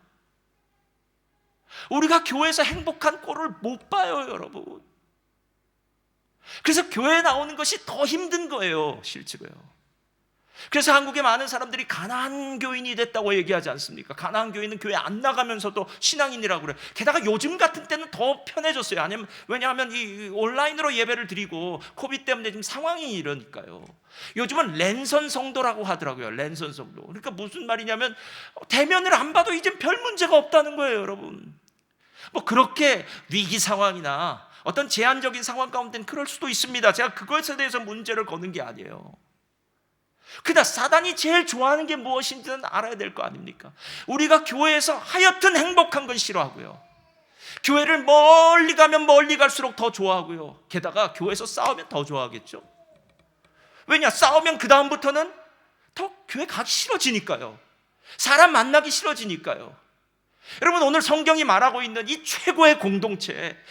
우리가 교회에서 행복한 꼴을 못 봐요, 여러분. 그래서 교회에 나오는 것이 더 힘든 거예요, 실제로요. 그래서 한국의 많은 사람들이 가난한 교인이 됐다고 얘기하지 않습니까? 가난한 교인은 교회 안 나가면서도 신앙인이라고 그래요. 게다가 요즘 같은 때는 더 편해졌어요. 왜냐하면 이 온라인으로 예배를 드리고 코비드 때문에 지금 상황이 이러니까요. 요즘은 랜선 성도라고 하더라고요. 랜선 성도. 그러니까 무슨 말이냐면 대면을 안 봐도 이젠 별 문제가 없다는 거예요, 여러분. 그렇게 위기 상황이나 어떤 제한적인 상황 가운데는 그럴 수도 있습니다. 제가 그것에 대해서 문제를 거는 게 아니에요. 그러나 사단이 제일 좋아하는 게 무엇인지는 알아야 될 거 아닙니까? 우리가 교회에서 하여튼 행복한 건 싫어하고요, 교회를 멀리 가면 멀리 갈수록 더 좋아하고요, 게다가 교회에서 싸우면 더 좋아하겠죠. 왜냐? 싸우면 그 다음부터는 더 교회 가기 싫어지니까요. 사람 만나기 싫어지니까요. 여러분, 오늘 성경이 말하고 있는 이 최고의 공동체,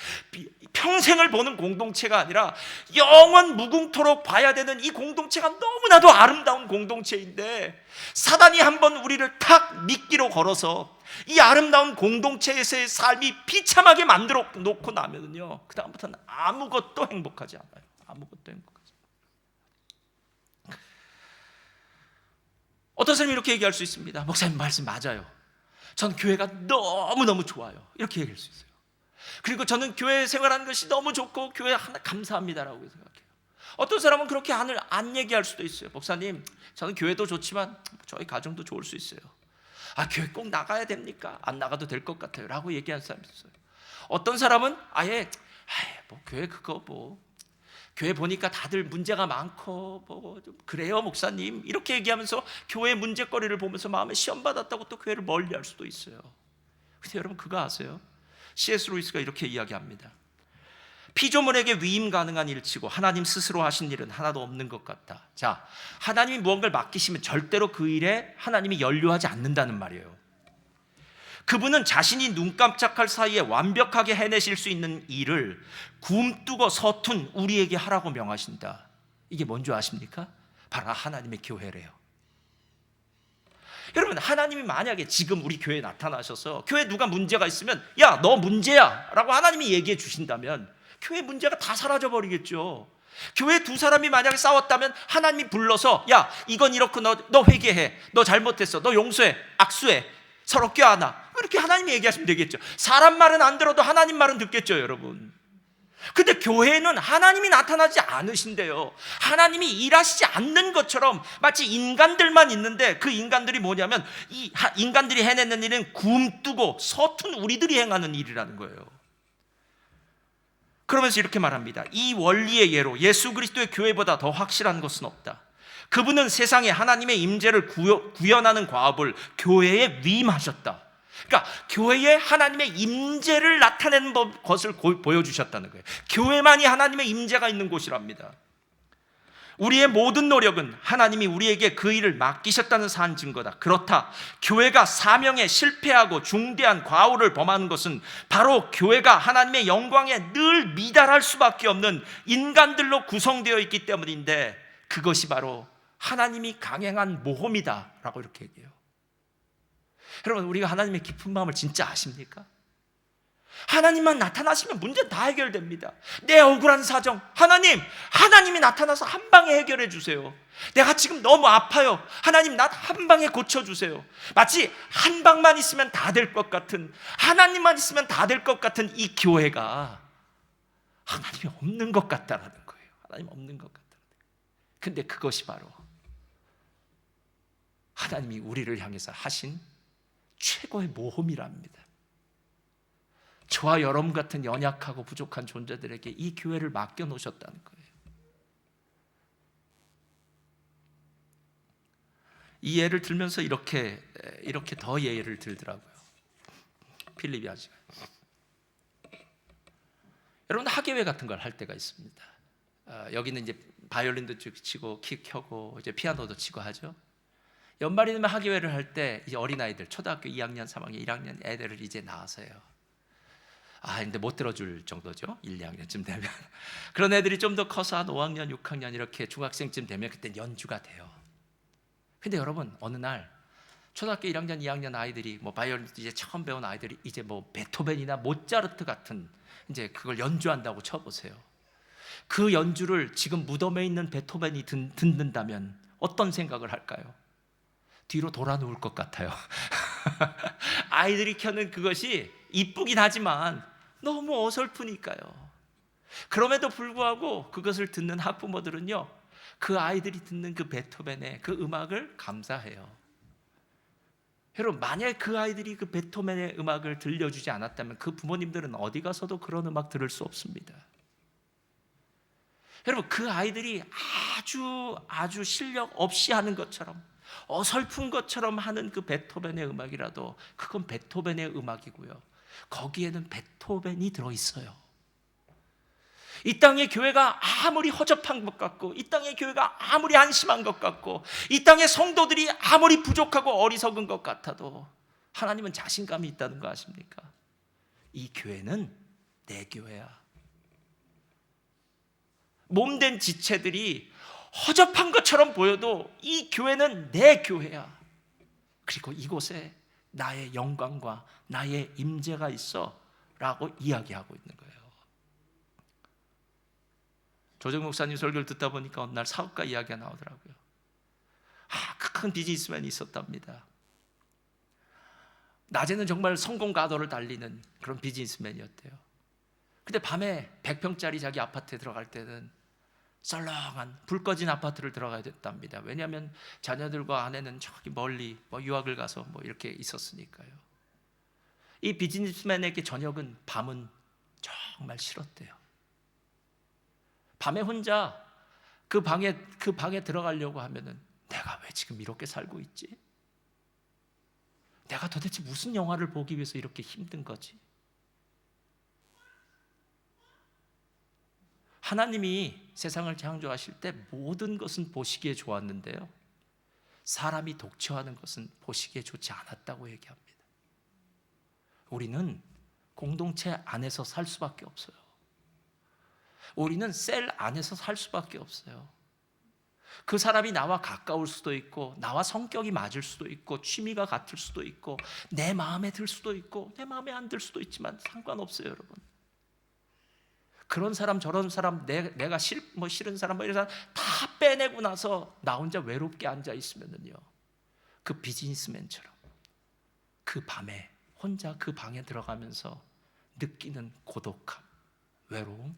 평생을 보는 공동체가 아니라 영원 무궁토록 봐야 되는 이 공동체가 너무나도 아름다운 공동체인데, 사단이 한번 우리를 탁 미끼로 걸어서 이 아름다운 공동체에서의 삶이 비참하게 만들어 놓고 나면은요, 그 다음부터는 아무것도 행복하지 않아요. 아무것도 행복하지 않아요. 어떤 사람이 이렇게 얘기할 수 있습니다. 목사님 말씀 맞아요. 전 교회가 너무너무 좋아요. 이렇게 얘기할 수 있어요. 그리고 저는 교회 생활하는 것이 너무 좋고 교회 하나 감사합니다라고 생각해요. 어떤 사람은 그렇게 안 얘기할 수도 있어요. 목사님, 저는 교회도 좋지만 저희 가정도 좋을 수 있어요. 교회 꼭 나가야 됩니까? 안 나가도 될 것 같아요 라고 얘기하는 사람이 있어요. 어떤 사람은 아예 교회 그거 교회 보니까 다들 문제가 많고 좀 그래요 목사님 이렇게 얘기하면서 교회 문제거리를 보면서 마음에 시험받았다고 또 교회를 멀리할 수도 있어요. 근데 여러분 그거 아세요? C.S. 루이스가 이렇게 이야기합니다. 피조물에게 위임 가능한 일치고 하나님 스스로 하신 일은 하나도 없는 것 같다. 자, 하나님이 무언가를 맡기시면 절대로 그 일에 하나님이 연루하지 않는다는 말이에요. 그분은 자신이 눈 깜짝할 사이에 완벽하게 해내실 수 있는 일을 굼뜨고 서툰 우리에게 하라고 명하신다. 이게 뭔지 아십니까? 바로 하나님의 교회래요. 여러분, 하나님이 만약에 지금 우리 교회에 나타나셔서 교회에 누가 문제가 있으면 야, 너 문제야 라고 하나님이 얘기해 주신다면 교회 문제가 다 사라져 버리겠죠. 교회 두 사람이 만약에 싸웠다면 하나님이 불러서 야, 이건 이렇고 너 회개해, 너 잘못했어, 너 용서해, 악수해, 서로 껴안아, 이렇게 하나님이 얘기하시면 되겠죠. 사람 말은 안 들어도 하나님 말은 듣겠죠, 여러분. 근데 교회는 하나님이 나타나지 않으신대요. 하나님이 일하시지 않는 것처럼 마치 인간들만 있는데, 그 인간들이 뭐냐면 이 인간들이 해내는 일은 굼뜨고 서툰 우리들이 행하는 일이라는 거예요. 그러면서 이렇게 말합니다. 이 원리의 예로 예수 그리스도의 교회보다 더 확실한 것은 없다. 그분은 세상에 하나님의 임재를 구현하는 과업을 교회에 위임하셨다. 그러니까 교회에 하나님의 임재를 나타내는 것을 보여주셨다는 거예요. 교회만이 하나님의 임재가 있는 곳이랍니다. 우리의 모든 노력은 하나님이 우리에게 그 일을 맡기셨다는 사한 증거다. 그렇다, 교회가 사명에 실패하고 중대한 과오를 범하는 것은 바로 교회가 하나님의 영광에 늘 미달할 수밖에 없는 인간들로 구성되어 있기 때문인데, 그것이 바로 하나님이 강행한 모험이다 라고 이렇게 얘기해요. 여러분, 우리가 하나님의 깊은 마음을 진짜 아십니까? 하나님만 나타나시면 문제는 다 해결됩니다. 내 억울한 사정, 하나님이 나타나서 한 방에 해결해 주세요. 내가 지금 너무 아파요, 하나님 나 한 방에 고쳐주세요. 마치 한 방만 있으면 다 될 것 같은, 하나님만 있으면 다 될 것 같은 이 교회가 하나님이 없는 것 같다라는 거예요. 하나님 없는 것 같다는 거예요. 근데 그것이 바로 하나님이 우리를 향해서 하신 최고의 모험이랍니다. 저와 여러분 같은 연약하고 부족한 존재들에게 이 교회를 맡겨놓으셨다는 거예요. 이 예를 들면서 이렇게 더 예를 들더라고요. 필립이 아직. 여러분, 학예회 같은 걸 할 때가 있습니다. 여기는 이제 바이올린도 치고 키 켜고 이제 피아노도 치고 하죠. 연말이 되면 학예회를 할 때 이제 어린아이들, 초등학교 2학년, 3학년, 1학년 애들을 이제 나와서요. 근데 못 들어줄 정도죠. 1, 2학년쯤 되면. 그런 애들이 좀 더 커서 한 5학년, 6학년 이렇게 중학생쯤 되면 그때 연주가 돼요. 근데 여러분, 어느 날 초등학교 1학년, 2학년 아이들이 바이올린 이제 처음 배운 아이들이 이제 베토벤이나 모차르트 같은 이제 그걸 연주한다고 쳐보세요. 그 연주를 지금 무덤에 있는 베토벤이 듣는다면 어떤 생각을 할까요? 뒤로 돌아 누울 것 같아요. 아이들이 켜는 그것이 이쁘긴 하지만 너무 어설프니까요. 그럼에도 불구하고 그것을 듣는 학부모들은요, 그 아이들이 듣는 그 베토벤의 그 음악을 감사해요. 여러분, 만약에 그 아이들이 그 베토벤의 음악을 들려주지 않았다면 그 부모님들은 어디 가서도 그런 음악 들을 수 없습니다. 여러분, 그 아이들이 아주 실력 없이 하는 것처럼, 어설픈 것처럼 하는 그 베토벤의 음악이라도 그건 베토벤의 음악이고요, 거기에는 베토벤이 들어있어요. 이 땅의 교회가 아무리 허접한 것 같고, 이 땅의 교회가 아무리 안심한 것 같고, 이 땅의 성도들이 아무리 부족하고 어리석은 것 같아도 하나님은 자신감이 있다는 거 아십니까? 이 교회는 내 교회야. 몸된 지체들이 허접한 것처럼 보여도 이 교회는 내 교회야. 그리고 이곳에 나의 영광과 나의 임재가 있어 라고 이야기하고 있는 거예요. 조정 목사님 설교를 듣다 보니까 어느 날 사업가 이야기가 나오더라고요. 큰 비즈니스맨이 있었답니다. 낮에는 정말 성공 가도를 달리는 그런 비즈니스맨이었대요. 근데 밤에 100평짜리 자기 아파트에 들어갈 때는 썰렁한 불 꺼진 아파트를 들어가야 됐답니다. 왜냐하면 자녀들과 아내는 저기 멀리 유학을 가서 이렇게 있었으니까요. 이 비즈니스맨에게 저녁은, 밤은 정말 싫었대요. 밤에 혼자 그 방에 들어가려고 하면은 내가 왜 지금 이렇게 살고 있지? 내가 도대체 무슨 영화를 보기 위해서 이렇게 힘든 거지? 하나님이 세상을 창조하실 때 모든 것은 보시기에 좋았는데요, 사람이 독처하는 것은 보시기에 좋지 않았다고 얘기합니다. 우리는 공동체 안에서 살 수밖에 없어요. 우리는 셀 안에서 살 수밖에 없어요. 그 사람이 나와 가까울 수도 있고, 나와 성격이 맞을 수도 있고, 취미가 같을 수도 있고, 내 마음에 들 수도 있고, 내 마음에 안 들 수도 있지만 상관없어요, 여러분. 그런 사람 저런 사람, 내가 싫은 사람 이런 사람 다 빼내고 나서 나 혼자 외롭게 앉아 있으면요, 그 비즈니스맨처럼 그 밤에 혼자 그 방에 들어가면서 느끼는 고독함, 외로움,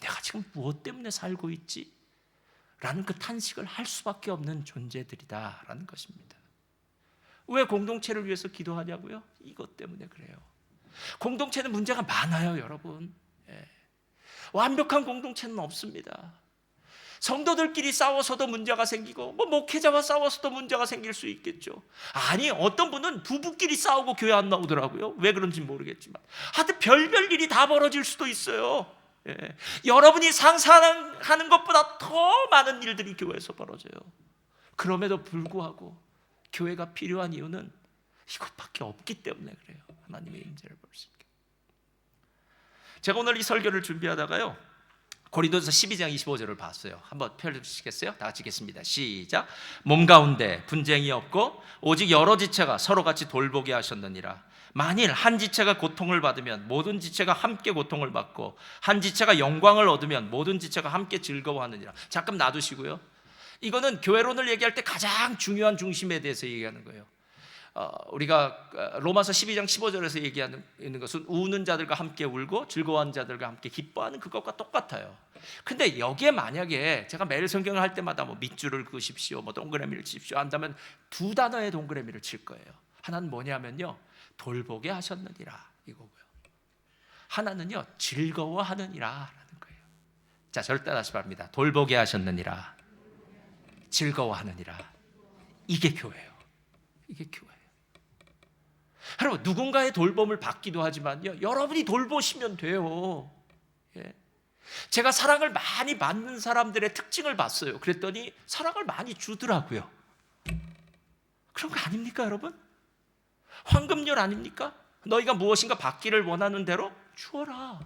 내가 지금 무엇 때문에 살고 있지? 라는 그 탄식을 할 수밖에 없는 존재들이다라는 것입니다. 왜 공동체를 위해서 기도하냐고요? 이것 때문에 그래요. 공동체는 문제가 많아요, 여러분. 완벽한 공동체는 없습니다. 성도들끼리 싸워서도 문제가 생기고, 목회자와 싸워서도 문제가 생길 수 있겠죠. 아니, 어떤 분은 부부끼리 싸우고 교회 안 나오더라고요. 왜 그런지 모르겠지만 하여튼 별별 일이 다 벌어질 수도 있어요. 여러분이 상상하는 것보다 더 많은 일들이 교회에서 벌어져요. 그럼에도 불구하고 교회가 필요한 이유는 이것밖에 없기 때문에 그래요. 하나님의 임재를 볼 수 있게. 제가 오늘 이 설교를 준비하다가요, 고린도서 12장 25절을 봤어요. 한번 펴주시겠어요? 다 같이 읽겠습니다. 시작. 몸 가운데 분쟁이 없고 오직 여러 지체가 서로 같이 돌보게 하셨느니라. 만일 한 지체가 고통을 받으면 모든 지체가 함께 고통을 받고, 한 지체가 영광을 얻으면 모든 지체가 함께 즐거워하느니라. 잠깐 놔두시고요, 이거는 교회론을 얘기할 때 가장 중요한 중심에 대해서 얘기하는 거예요. 우리가 로마서 12장 15절에서 얘기하는 것은 우는 자들과 함께 울고 즐거워하는 자들과 함께 기뻐하는 그것과 똑같아요. 근데 여기에 만약에 제가 매일 성경을 할 때마다 밑줄을 그으십시오, 동그라미를 치십시오 한다면 두 단어의 동그라미를 칠 거예요. 하나는 뭐냐면요, 돌보게 하셨느니라 이거고요, 하나는요, 즐거워하느니라 라는 거예요. 자, 저를 따라서 말합니다. 돌보게 하셨느니라, 즐거워하느니라. 이게 교회예요. 이게 교회예요. 여러분, 누군가의 돌봄을 받기도 하지만요, 여러분이 돌보시면 돼요. 제가 사랑을 많이 받는 사람들의 특징을 봤어요. 그랬더니 사랑을 많이 주더라고요. 그런 거 아닙니까, 여러분? 황금률 아닙니까? 너희가 무엇인가 받기를 원하는 대로 주어라.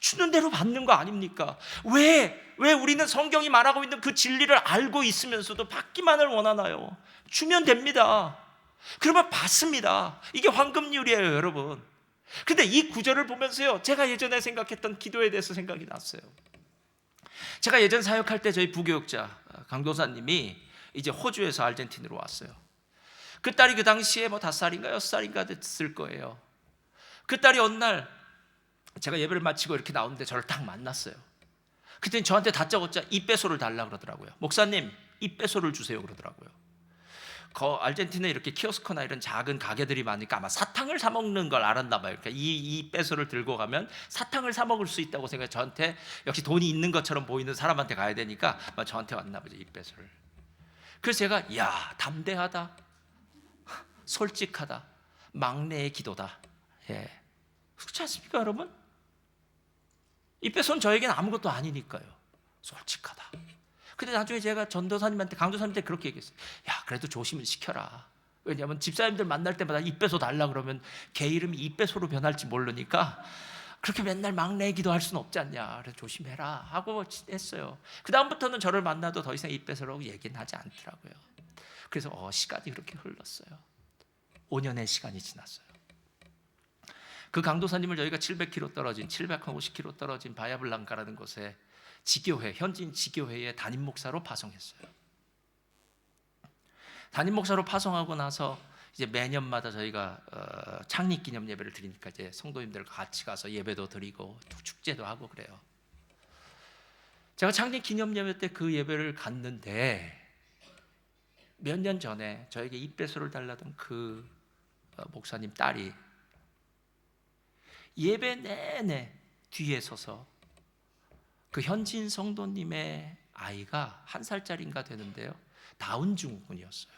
주는 대로 받는 거 아닙니까? 왜 우리는 성경이 말하고 있는 그 진리를 알고 있으면서도 받기만을 원하나요? 주면 됩니다. 그러면 받습니다. 이게 황금률이에요, 여러분. 근데 이 구절을 보면서요, 제가 예전에 생각했던 기도에 대해서 생각이 났어요. 제가 예전 사역할 때 저희 부교육자 강도사님이 이제 호주에서 아르헨티나로 왔어요. 그 딸이 그 당시에 5살인가 6살인가 됐을 거예요. 그 딸이 어느 날 제가 예배를 마치고 이렇게 나오는데 저를 딱 만났어요. 그랬더니 저한테 다짜고짜 입배소를 달라고 그러더라고요. 목사님, 입배소를 주세요 그러더라고요. 아르헨티나에 이렇게 키오스크나 이런 작은 가게들이 많으니까 아마 사탕을 사 먹는 걸 알았나 봐요. 그러니까 이 빼소를 들고 가면 사탕을 사 먹을 수 있다고 생각해. 저한테 역시 돈이 있는 것처럼 보이는 사람한테 가야 되니까 저한테 왔나 보죠, 이 빼소를. 그래서 제가, 야, 담대하다, 솔직하다, 막내의 기도다. 그렇지 않습니까, 여러분? 이 빼소는 저에게는 아무것도 아니니까요. 솔직하다. 근데 나중에 제가 전도사님한테, 강도사님한테 그렇게 얘기했어요. 야, 그래도 조심을 시켜라. 왜냐하면 집사님들 만날 때마다 입배소 달라 그러면 걔 이름이 입배소로 변할지 모르니까 그렇게 맨날 막내 기도할 수는 없지 않냐. 그래서 조심해라 하고 했어요. 그 다음부터는 저를 만나도 더 이상 입배소라고 얘기는 하지 않더라고요. 그래서 시간이 그렇게 흘렀어요. 5년의 시간이 지났어요. 그 강도사님을 저희가 700km 떨어진, 750km 떨어진 바야블랑카라는 곳에 지교회, 현지인 지교회의 담임 목사로 파송했어요. 담임 목사로 파송하고 나서 이제 매년마다 저희가 창립 기념 예배를 드리니까 이제 성도님들과 같이 가서 예배도 드리고 축제도 하고 그래요. 제가 창립 기념 예배 때 그 예배를 갔는데 몇 년 전에 저에게 입배소를 달라던 그 목사님 딸이 예배 내내 뒤에 서서 그 현진 성도님의 아이가 1살짜리인가 되는데요, 다운 증후군이었어요.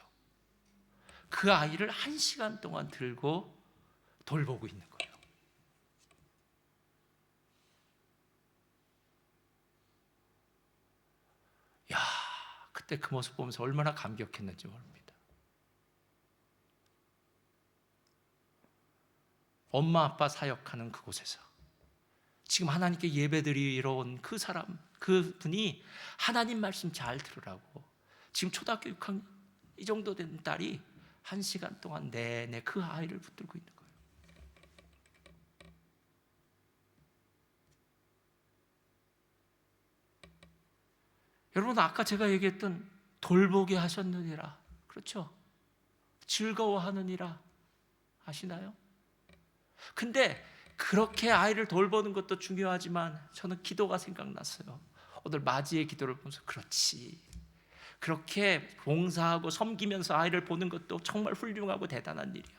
그 아이를 1시간 동안 들고 돌보고 있는 거예요. 야, 그때 그 모습 보면서 얼마나 감격했는지 모릅니다. 엄마 아빠 사역하는 그곳에서 지금 하나님께 예배드리러 온 그 사람, 그분이 하나님 말씀 잘 들으라고 지금 초등학교 6학년 이 정도 된 딸이 1시간 동안 내내 그 아이를 붙들고 있는 거예요. 여러분, 아까 제가 얘기했던 돌보게 하셨느니라, 그렇죠? 즐거워하느니라 아시나요? 근데 그렇게 아이를 돌보는 것도 중요하지만 저는 기도가 생각났어요. 오늘 맞이의 기도를 보면서 그렇지, 그렇게 봉사하고 섬기면서 아이를 보는 것도 정말 훌륭하고 대단한 일이야.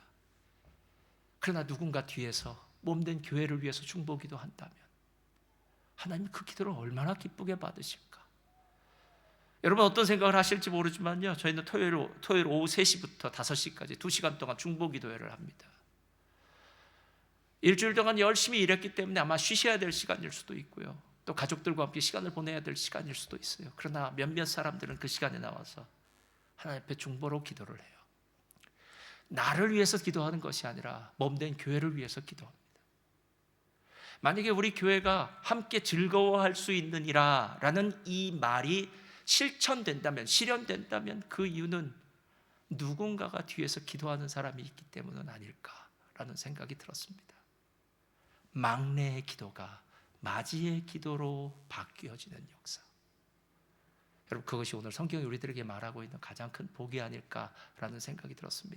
그러나 누군가 뒤에서 몸된 교회를 위해서 중보기도 한다면 하나님 그 기도를 얼마나 기쁘게 받으실까. 여러분 어떤 생각을 하실지 모르지만요, 저희는 토요일 오후 3시부터 5시까지 2시간 동안 중보기도회를 합니다. 일주일 동안 열심히 일했기 때문에 아마 쉬셔야 될 시간일 수도 있고요, 또 가족들과 함께 시간을 보내야 될 시간일 수도 있어요. 그러나 몇몇 사람들은 그 시간에 나와서 하나님 앞에 중보로 기도를 해요. 나를 위해서 기도하는 것이 아니라 몸된 교회를 위해서 기도합니다. 만약에 우리 교회가 함께 즐거워할 수 있느니라 라는 이 말이 실천된다면, 실현된다면 그 이유는 누군가가 뒤에서 기도하는 사람이 있기 때문은 아닐까라는 생각이 들었습니다. 막내의 기도가 맞이의 기도로 바뀌어지는 역사. 여러분, 그것이 오늘 성경이 우리들에게 말하고 있는 가장 큰 복이 아닐까라는 생각이 들었습니다.